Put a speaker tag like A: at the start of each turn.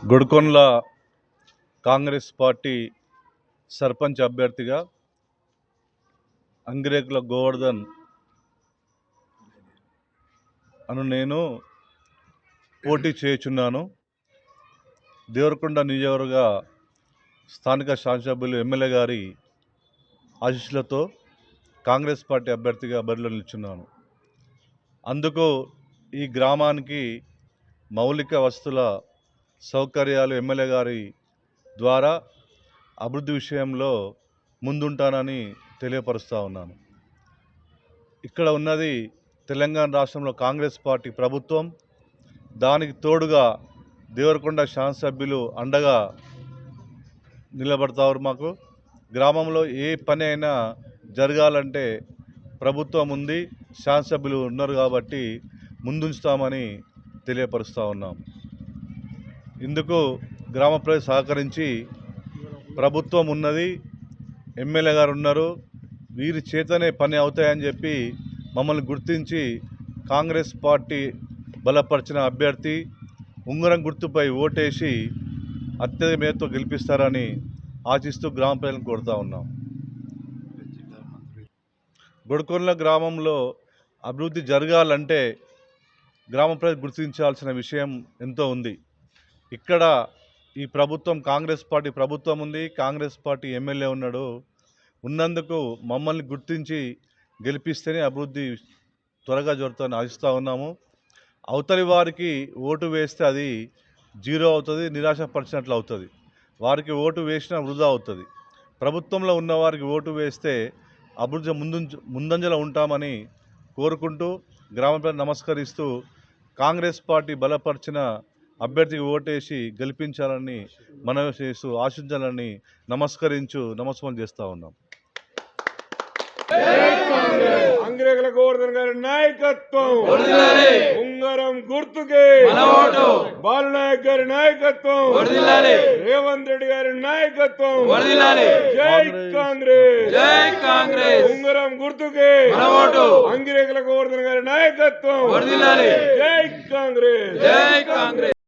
A: గుడికొండల Congress party sarpanch అభ్యర్థిగా అంగిరేకుల గోవర్ధన్ అను నేను పోటీ చేయుచున్నాను. దేవరకొండ నియోజకవర్గ స్థానిక శాసనసభ్యులు ఎమ్మెల్యే గారి ఆశీస్సులతో కాంగ్రెస్ పార్టీ అభ్యర్థిగా బరిలో నిల్చున్నాను. అందుకు ఈ గ్రామానికి మౌలిక వసతుల సౌకర్యాలు ఎమ్మెల్యే గారి ద్వారా అభివృద్ధి విషయంలో ముందుంటానని తెలియపరుస్తూ ఉన్నాను. ఇక్కడ ఉన్నది తెలంగాణ రాష్ట్రంలో కాంగ్రెస్ పార్టీ ప్రభుత్వం. దానికి తోడుగా దేవరకొండ శాసనసభ్యులు అండగా నిలబడతారు. మాకు గ్రామంలో ఏ పని అయినా జరగాలంటే ప్రభుత్వం ఉంది, శాసనసభ్యులు ఉన్నారు కాబట్టి ముందుంచుతామని తెలియపరుస్తూ ఉన్నాం. ఇందుకు గ్రామ ప్రజలు సహకరించి ప్రభుత్వం ఉన్నది, ఎమ్మెల్యే గారు ఉన్నారు, వీరి చేతనే పని అవుతాయని చెప్పి మమ్మల్ని గుర్తించి కాంగ్రెస్ పార్టీ బలపరిచిన అభ్యర్థి ఉంగరం గుర్తుపై ఓటేసి అత్యధిక మేరతో గెలిపిస్తారని ఆశిస్తూ గ్రామ ప్రజలను కోరుతా ఉన్నాం. గుడికొండల గ్రామంలో అభివృద్ధి జరగాలంటే గ్రామ ప్రజలు గుర్తించాల్సిన విషయం ఎంతో ఉంది. ఇక్కడ ఈ ప్రభుత్వం కాంగ్రెస్ పార్టీ ప్రభుత్వం ఉంది, కాంగ్రెస్ పార్టీ ఎమ్మెల్యే ఉన్నాడు. ఉన్నందుకు మమ్మల్ని గుర్తించి గెలిపిస్తేనే అభివృద్ధి త్వరగా జరుగుతుందని ఆశిస్తూ ఉన్నాము. అవతలి వారికి ఓటు వేస్తే అది జీరో అవుతుంది, నిరాశపరిచినట్లు అవుతుంది. వారికి ఓటు వేసినా వృధా అవుతుంది. ప్రభుత్వంలో ఉన్న వారికి ఓటు వేస్తే అభివృద్ధి ముందంజలో ఉంటామని కోరుకుంటూ గ్రామ ప్రజలు నమస్కరిస్తూ కాంగ్రెస్ పార్టీ బలపరిచిన అభ్యర్థికి ఓటేసి గెలిపించాలని మనవి చేస్తూ ఆశించాలని నమస్కారం చేస్తూ ఉన్నాం.
B: అంగిరేకుల గోవర్ధన్ గారి నాయకత్వం, ఉంగరం గుర్తుకే బాలనాయక్ గారి నాయకత్వం, రేవంత్ రెడ్డి గారి నాయకత్వం, జై కాంగ్రెస్, జై కాంగ్రెస్. ఉంగరం గుర్తుకే అంగిరేకుల గోవర్ధన్ గారి నాయకత్వం, జై కాంగ్రెస్, జై కాంగ్రెస్.